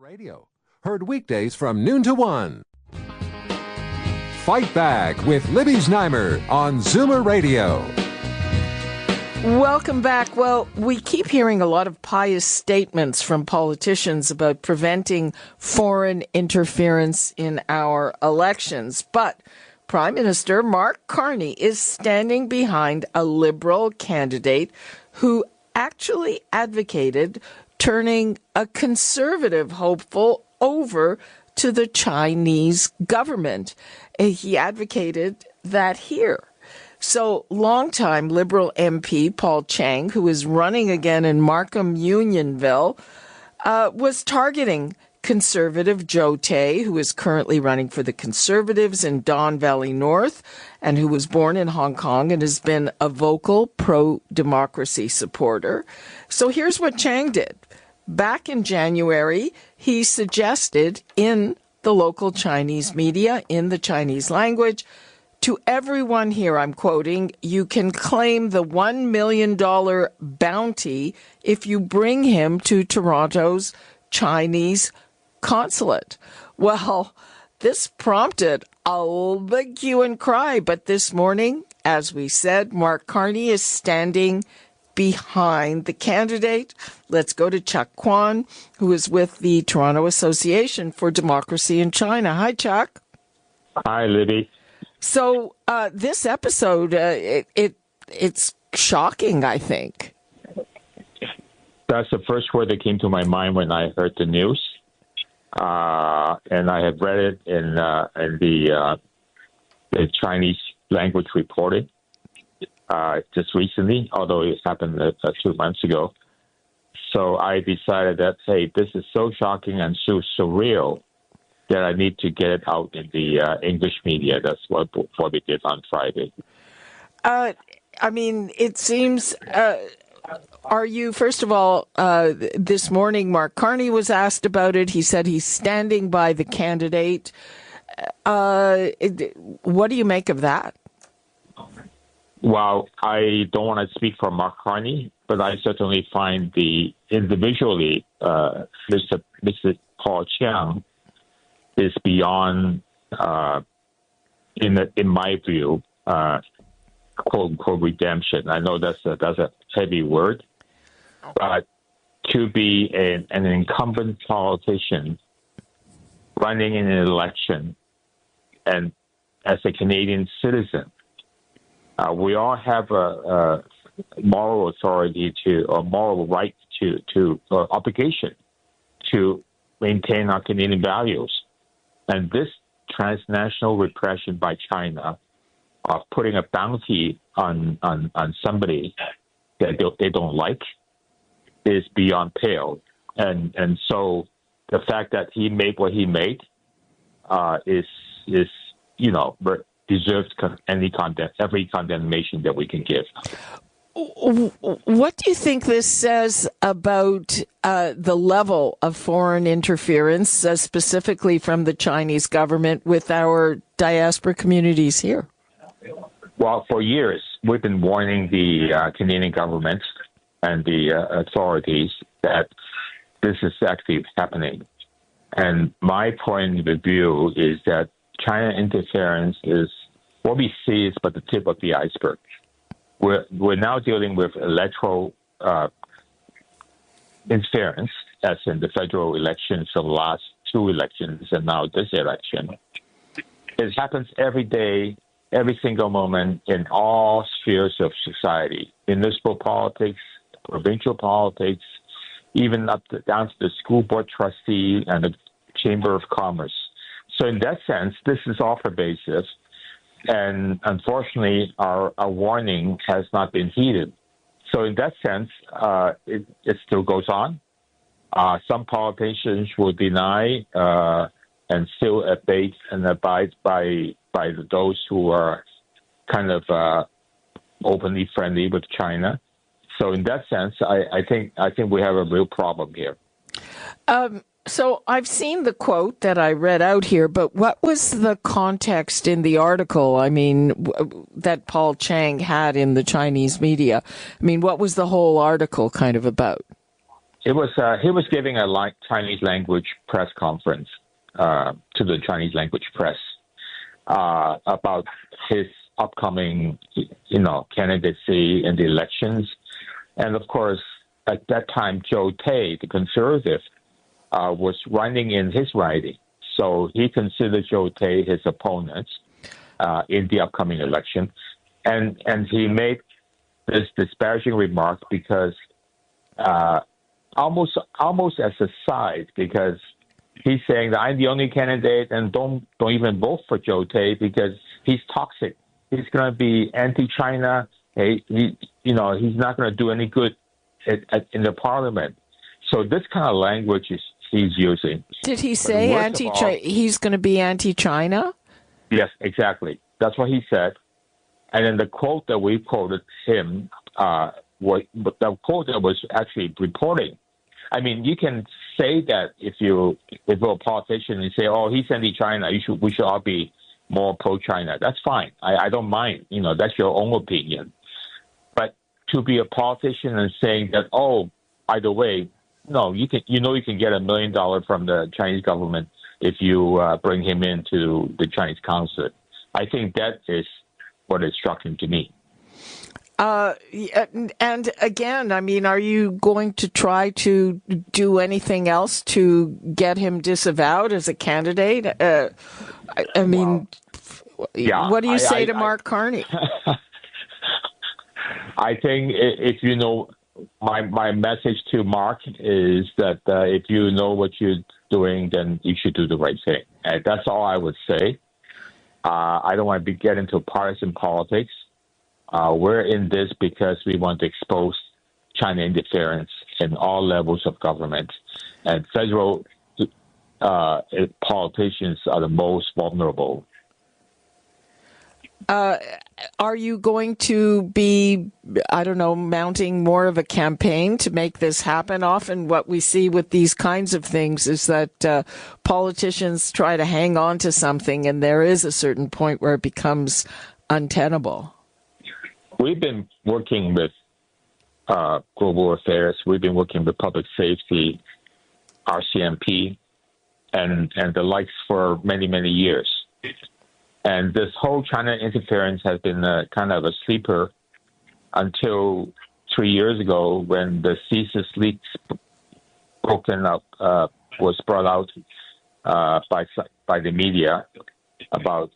Radio. Heard weekdays from noon to 1. Fight Back with Libby Znaimer on Zoomer Radio. Welcome back. Well, we keep hearing a lot of pious statements from politicians about preventing foreign interference in our elections. But Prime Minister Mark Carney is standing behind a Liberal candidate who actually advocated turning a Conservative hopeful over to the Chinese government. He advocated that here. So longtime Liberal MP Paul Chang, who is running again in Markham Unionville, was targeting Conservative Joe Tay, who is currently running for the Conservatives in Don Valley North and who was born in Hong Kong and has been a vocal pro-democracy supporter. So here's what Chang did. Back in January, he suggested in the local Chinese media, in the Chinese language, to everyone here, I'm quoting, you can claim the $1 million bounty if you bring him to Toronto's Chinese consulate. Well, this prompted a big hue and cry, but this morning, as we said, Mark Carney is standing behind the candidate. Let's go to Chuck Kwan, who is with the Toronto Association for Democracy in China. Hi, Chuck. Hi, Libby. So this episode, it's shocking, I think. That's the first word that came to my mind when I heard the news. And I have read it in the Chinese language reporting just recently, although it happened 2 months ago. So I decided that, hey, this is so shocking and so surreal that I need to get it out in the English media. That's what we did on Friday. I mean, it seems... Are you, first of all, this morning, Mark Carney was asked about it. He said he's standing by the candidate. What do you make of that? Well, I don't want to speak for Mark Carney, but I certainly find the individually, Mr. Paul Chang is beyond, in my view, quote unquote redemption. I know that's a heavy word, but to be an incumbent politician running in an election, and as a Canadian citizen, we all have a moral authority or moral right to obligation to maintain our Canadian values, and this transnational repression by China of putting a bounty on somebody that they don't like is beyond pale. And so the fact that he made what he made is deserves every condemnation that we can give. What do you think this says about the level of foreign interference, specifically from the Chinese government, with our diaspora communities here? Well, for years, we've been warning the Canadian government and the authorities that this is actually happening. And my point of view is that China interference is what we see is but the tip of the iceberg. We're now dealing with electoral interference, as in the federal elections, the last two elections, and now this election. It happens every day, every single moment in all spheres of society, municipal politics, provincial politics, even down to the school board trustee and the Chamber of Commerce. So in that sense, this is all pervasive. And unfortunately, our warning has not been heeded. So in that sense, it still goes on. Some politicians will deny and still abate and abide by those who are kind of openly friendly with China. So in that sense, I think we have a real problem here. So I've seen the quote that I read out here, but what was the context in the article, that Paul Chang had in the Chinese media? I mean, what was the whole article kind of about? It was he was giving a Chinese language press conference to the Chinese language press about his upcoming, candidacy in the elections, and of course, at that time, Zhou Tai, the conservative, was running in his riding, so he considered Zhou Tai his opponent in the upcoming election, and he made this disparaging remark because almost as a side, because he's saying that I'm the only candidate and don't even vote for Zhou Tai because he's toxic. He's going to be anti-China. He's not going to do any good in the parliament. So this kind of language he's using. Did he say he's going to be anti-China? Yes, exactly. That's what he said. And then the quote that we quoted him, the quote that was actually reporting. I mean, you can say that if you're a politician and say, "Oh, he's anti-China," we should all be more pro-China. That's fine. I don't mind. That's your own opinion. But to be a politician and saying that, "Oh, either way, no, you can get $1 million from the Chinese government if you bring him into the Chinese consulate," I think that is what is shocking to me. And again, I mean, are you going to try to do anything else to get him disavowed as a candidate? I mean, what do you say to Mark Carney? I think if you know, my message to Mark is that if you know what you're doing, then you should do the right thing. And that's all I would say. I don't want to get into partisan politics. We're in this because we want to expose China interference in all levels of government. And federal politicians are the most vulnerable. Are you going to be, mounting more of a campaign to make this happen? Often what we see with these kinds of things is that politicians try to hang on to something, and there is a certain point where it becomes untenable. We've been working with global affairs. We've been working with public safety, RCMP, and the likes for many, many years. And this whole China interference has been kind of a sleeper until 3 years ago when the CSIS leaks was brought out by the media about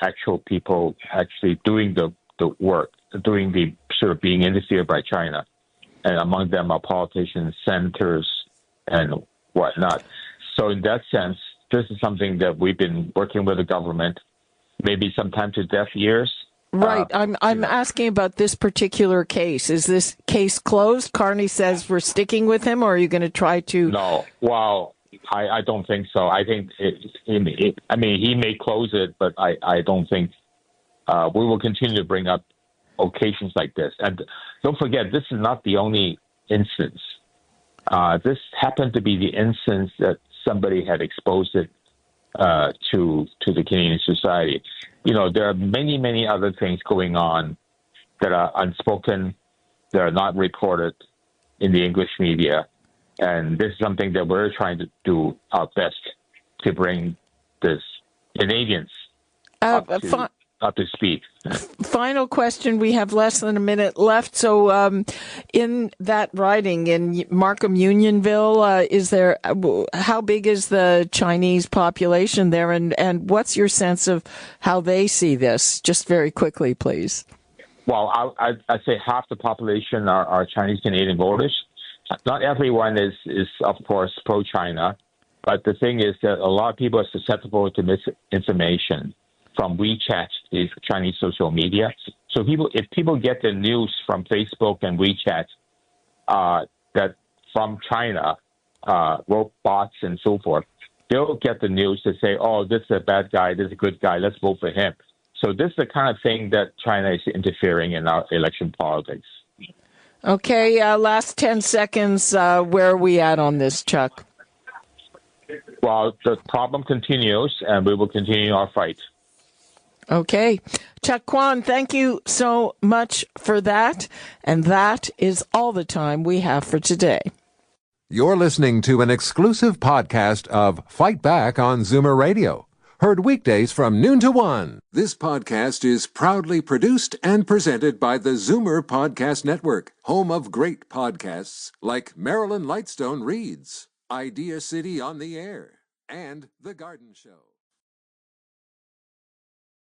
actual people actually doing the work, doing the sort of being interfered by China, and among them are politicians, senators, and whatnot. So in that sense, this is something that we've been working with the government. Maybe sometimes to deaf ears. Right. I'm asking about this particular case. Is this case closed? Carney says we're sticking with him, or are you going to try to? No. Well, I don't think so. I think he may close it, but I don't think we will continue to bring up occasions like this. And don't forget, this is not the only instance. This happened to be the instance that somebody had exposed it to the Canadian society. There are many, many other things going on that are unspoken, that are not reported in the English media. And this is something that we're trying to do our best to bring this Canadians up to speed. Final question. We have less than a minute left. So in that riding in Markham Unionville, how big is the Chinese population there? And what's your sense of how they see this? Just very quickly, please. Well, I'd say half the population are Chinese Canadian voters. Not everyone is of course, pro-China. But the thing is that a lot of people are susceptible to misinformation from WeChat, is Chinese social media. So if people get the news from Facebook and WeChat that from China, robots and so forth, they'll get the news to say, "Oh, this is a bad guy, this is a good guy, let's vote for him." So this is the kind of thing that China is interfering in our election politics. Okay, last 10 seconds. Where are we at on this, Chuck? Well, the problem continues, and we will continue our fight. Okay. Chuck Kwan, thank you so much for that. And that is all the time we have for today. You're listening to an exclusive podcast of Fight Back on Zoomer Radio. Heard weekdays from noon to 1. This podcast is proudly produced and presented by the Zoomer Podcast Network, home of great podcasts like Marilyn Lightstone Reads, Idea City on the Air, and The Garden Show.